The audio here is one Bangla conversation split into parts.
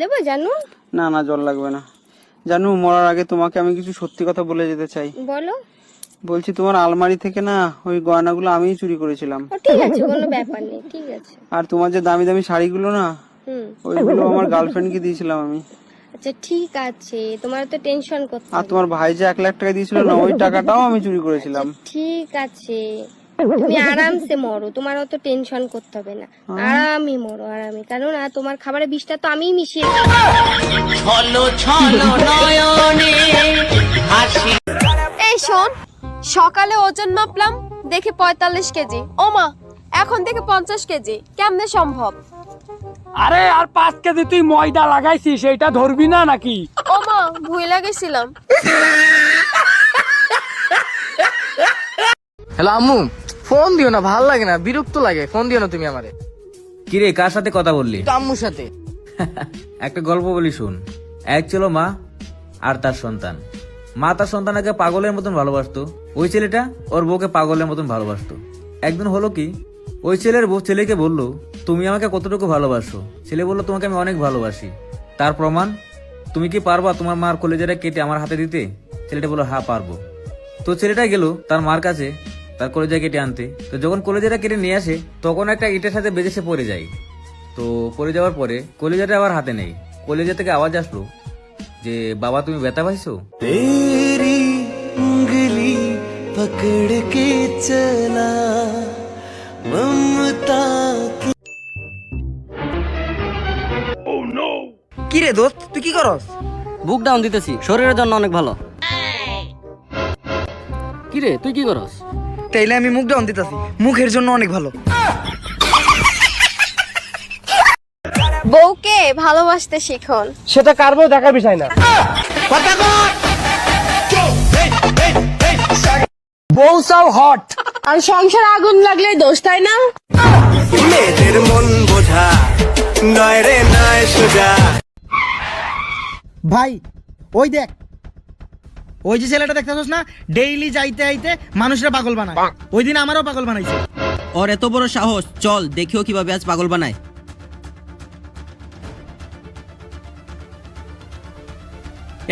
দেবো জানু? না না জল লাগবে না। জানু, মরার আগে তোমাকে আমি কিছু সত্যি কথা বলে যেতে চাই। বলো। বলছি তোমার আলমারি থেকে না ওই গয়নাগুলো আমিই চুরি করেছিলাম। ঠিক আছে, কোনো ব্যাপার নেই, ঠিক আছে। আর তোমার যে দামি দামি শাড়িগুলো না, ওইগুলো আমার গার্লফ্রেন্ডকে দিয়েছিলাম আমি। আচ্ছা ঠিক আছে, তোমার তো টেনশন করতে আর তোমার ভাই যে 1 লাখ টাকা দিয়েছিল না, ওই টাকাটাও আমি চুরি করেছিলাম। ঠিক আছে, তুমি আরামসে মরো, তোমার অত টেনশন করতে হবে না। আরামই মরো, আরামে। কারণ তোমার খাবারের বিষটা তো আমিই মিশিয়ে এই শোন, সকালে ওজন মাপলাম, দেখি 45 কেজি। ও মা, এখন দেখি 50 কেজি। কেমনে সম্ভব? আরে আর 5 কেজি তুই ময়দা লাগাইছিস, সেটা ধরবি না নাকি? ও মা, ভুলে গেছিলাম। হ্যালো আম্মু, ফোন দিও না, ভাল লাগে না, বিরক্ত লাগে। ফোন দিও না তুমি আমারে। কিরে, কার সাথে কথা বললি? আম্মুর সাথে। একটা গল্প বলি শুন। এক ছিল মা আর তার সন্তান। মা তার সন্তানকে পাগলের মতন ভালোবাসতো। ওই ছেলেটা ওর বউকে পাগলের মতন ভালোবাসতো। একদিন হলো কি, ওই ছেলের বউ ছেলেকে বললো, তুমি আমাকে কতটুকু ভালোবাসো? ছেলে বললো, তোমাকে আমি অনেক ভালোবাসি। তার প্রমাণ? তুমি কি পারবা তোমার মার কলেজাটা কেটে আমার হাতে দিতে? ছেলেটা বললো, হ্যাঁ পারবো। তো ছেলেটা গেল তার মার কাছে তার কলেজা কেটে আনতে। তো যখন কলেজাটা কেটে নিয়ে আসে, তখন একটা ইটের সাথে বেজে সে পড়ে যায়। তো পড়ে যাওয়ার পরে কলেজাটা আবার হাতে নেই। কলেজা থেকে আওয়াজ আসলো যে, বাবা তুমি ব্যথা পাইছো? तेरी उंगली पकड़ के चला ममता की। কি রে দোস্ত, তুই কি করস? বুক ডাউন দিতেছি, শরীরের জন্য অনেক ভালো। কি রে তুই কি করস? তাইলে আমি মুখ ডাউন দিতেছি, মুখের জন্য অনেক ভালো। বউকে ভালোবাসতে শিখুন। সেটা কার বউ দেখার বিষয় না। বউ চাও হট, আর সংসার আগুন লাগলে দোষ, তাই না? মেয়েদের মন বোঝা নয় রে নয় সোজা। ভাই ওই দেখ, ওই যে ছেলেটা দেখতেছস না, ডেইলি যাইতে আইতে মানুষরা পাগল বানায়। ওই দিন আমারও পাগল বানাইছে। ওর এত বড় সাহস, চল দেখিও কিভাবে আজ পাগল বানায়।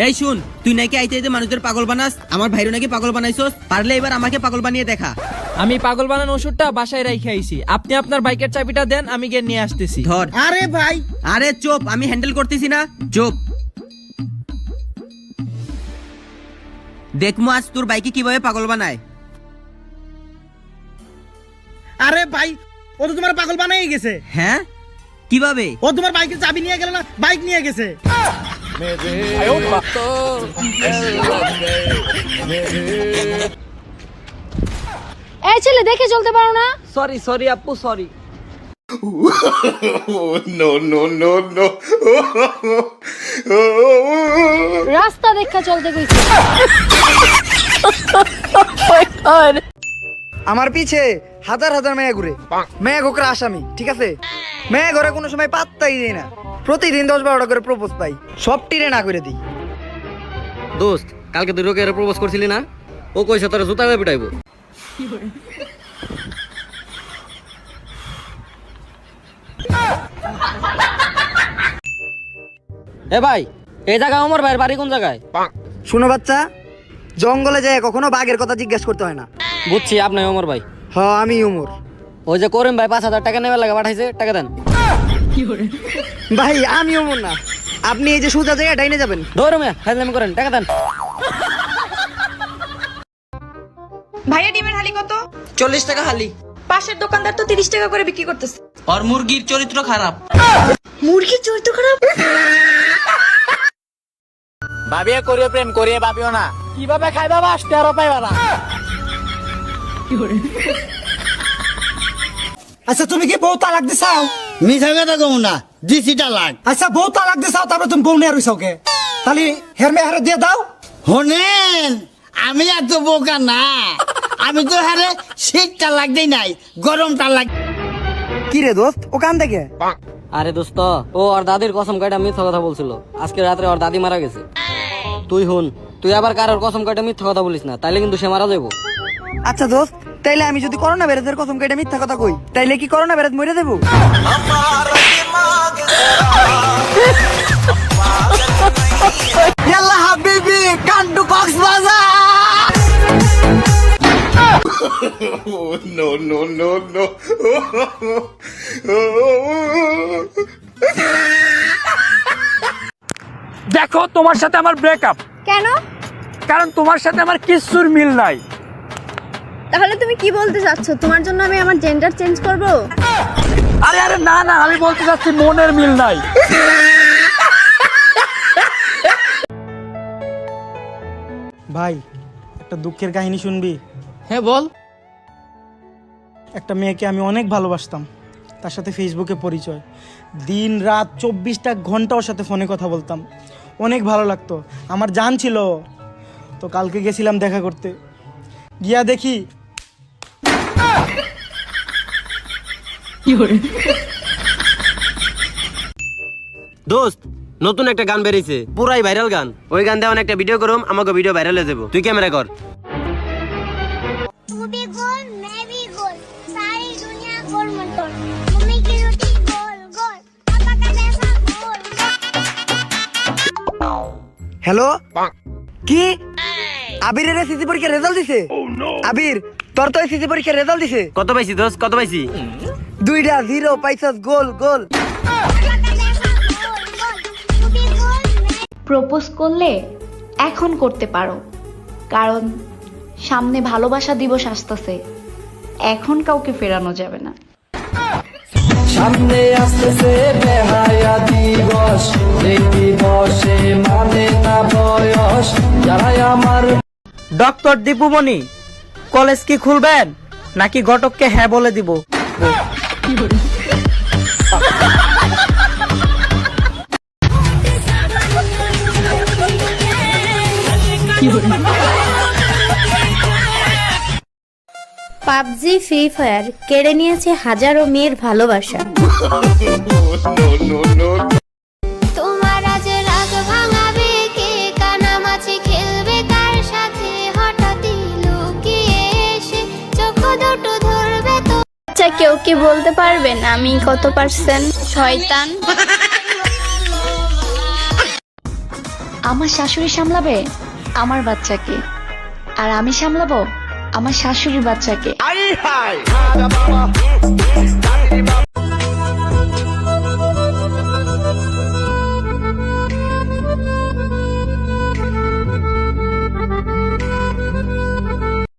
এই শুন, তুই নাকি আইতে আইতে মানুষদের পাগল বানাস, আমার ভাইরও নাকি পাগল বানাইছস। পারলে এবার আমাকে পাগল বানিয়ে দেখা। আমি পাগল বানানো ওষুধটা বাসায় রেখে আইছি, আপনি আপনার বাইকের চাবিটা দেন, আমি গিয়ে নিয়ে আসতেছি। ধর। আরে ভাই, আরে চুপ, আমি হ্যান্ডেল করতেছি না, চুপ। দেখমু আজ তোর বাইকে কিভাবে পাগল বানায়। আরে ভাই, ও তো তোমার পাগল বানাই গেছে। হ্যাঁ, কিভাবে? ও তোমার বাইকের চাবি নিয়ে গেল না, বাইক নিয়ে গেছে। এই ছেলে, দেখে চলতে পারো না? সরি সরি আপু, সরি। রাস্তা দেখা চলতে কইছি। আমার পিছে হাজার হাজার মেয়ে ঘুরে, মেয়ে ঘোকরা আসামি, ঠিক আছে? মেয়ে ঘরে কোনো সময় পাত্তাই দেয় না। প্রতিদিন 10-12টা করে প্রপোজ পাই, সব টিরে না করে দিই। দোস্ত, কালকে তুই রোকে প্রপোজ করছিলি না? ও কইছে তোর জুতা দিয়ে পিটাইবো। এ ভাই, এই জায়গায় আমার ভাইয়ের বাড়ি কোন জায়গায়? শুনো বাচ্চা, জঙ্গলে যায় কখনো বাঘের কথা জিজ্ঞেস করতে হয় না। বুঝছি, আপনি ওমর ভাই। হ্যাঁ, আমি উমর। ওই যে করিম ভাই 5,000 টাকা নেবার লাগে পাঠাইছে, টাকা দেন। ভাই আমি উমর না, আপনি এই যে সোজা জায়গায় ডাইনে যাবেন। ধরো মিয়া, ফাজলামি করেন, টাকা দেন। ভাইয়া ডিমের হালি কত? 40 টাকা হালি। পাশের দোকানদার তো 30 টাকা করে বিক্রি করতেছে। আর মুরগির চরিত্র খারাপ। মুরগির চরিত্র খারাপ? ভাবিয়া করিও প্রেম, করিয়ে ভাবিও না। কিভাবে খাইবা বাস 13 পাইবা না। আচ্ছা তুমি কি বউ তালাক দিছাও? মিছা কথা কম না, দিছি তালাক। আচ্ছা বউ তালাক দিছাও, তারপরে তুমি বউ নিয়ে রইছাও কে? তাহলে হেরমে হারে দিয়ে দাও। শোনেন, আমি এত বোকা না, আমি তো হারে শীত তালাক দেই নাই, গরম তালাক। কি রে দোস্ত, ও কান দেখে? আরে দোস্ত, ও ওর দাদির কসম কাটা মিথ্যা কথা বলছিল। আজকে রাত্রে ওর দাদি মারা গেছে। তুই হুন, তুই আবার কারোর কসম কাটা মিথ্যা কথা বলিস না, তাইলে কিন্তু সে মারা যাবো। আচ্ছা দোস্ত, তাইলে আমি যদি করোনা ভাইরাসের কসম কেটে মিথ্যা কথা কই, তাইলে কি করোনা ভাইরাস মরে দেবো? ইয়াল্লা হাবিবি কান্টু কক্সবাজার। দেখো তোমার সাথে আমার ব্রেকআপ, কেন? কারণ তোমার সাথে আমার কিচ্ছুর মিল নাই। তাহলে তুমি কি বলতে চাচ্ছ, তোমার জন্য আমি আমার জেন্ডার চেঞ্জ করব? আরে আরে না না, আমি বলতে চাচ্ছি মনের মিল নাই। ভাই একটা দুঃখের কাহিনী শুনবি? হ্যাঁ বল। একটা মেয়েকে আমি অনেক ভালোবাসতাম, তার সাথে ফেসবুকে পরিচয়, দিন রাত 24টা ঘন্টা ওর সাথে ফোনে কথা বলতাম, অনেক ভালো লাগতো, আমার জান ছিল। তো কালকে গেছিলাম দেখা করতে, গিয়া দেখি দোস্ত, নতুন একটা গান বেরিয়েছে, পুরাই ভাইরাল গান। ওই গান দিয়ে একটা ভিডিও করুম, আমাকে ভিডিও ভাইরাল হয়ে যাবো। তুই ক্যামেরা কর। तू भी गोल मैं भी गोल सारी दुनिया गोल मटोल मम्मी की रोटी गोल गोल पापा का जैसा गोल হ্যালো, কি আবিরের এসএসসি পরীক্ষার রেজাল্ট দিছে? আবির, তোর তো এসএসসি পরীক্ষার রেজাল্ট দিছে। কত পাইছি দোস্ত, কত পাইছি? 2টা 0 পাইছস, গোল গোল। প্রপোজ করলে এখন করতে পারো, কারণ সামনে ভালোবাসা দিবস আসতেছে, এখন কাউকে ফেরানো যাবে না। সামনে আসতেছে বেহায়া দিবস, দেখি বসে মানে না বয়স, যারাই আমার। ডক্টর দীপুমণি, কলেজ কি খুলবেন নাকি ঘটককে হ্যাঁ বলে দিব? পাবজি, ফ্রি ফায়ার কেড়ে নিয়েছে হাজারো মেয়ের ভালোবাসা। তোমার আজ রাগ ভাঙাবে কে, কানামাছি খেলবে কার সাথে, হঠাৎই লুকিয়ে এসে চোখ দুটো ধরবে তো। আচ্ছা, কেউ কি বলতে পারবেন আমি কত পার্সেন্ট শয়তান? আমার শাশুড়ি সামলাবে আমার বাচ্চাকে, আর আমি সামলাবো আমার শাশুড়ির বাচ্চাকে।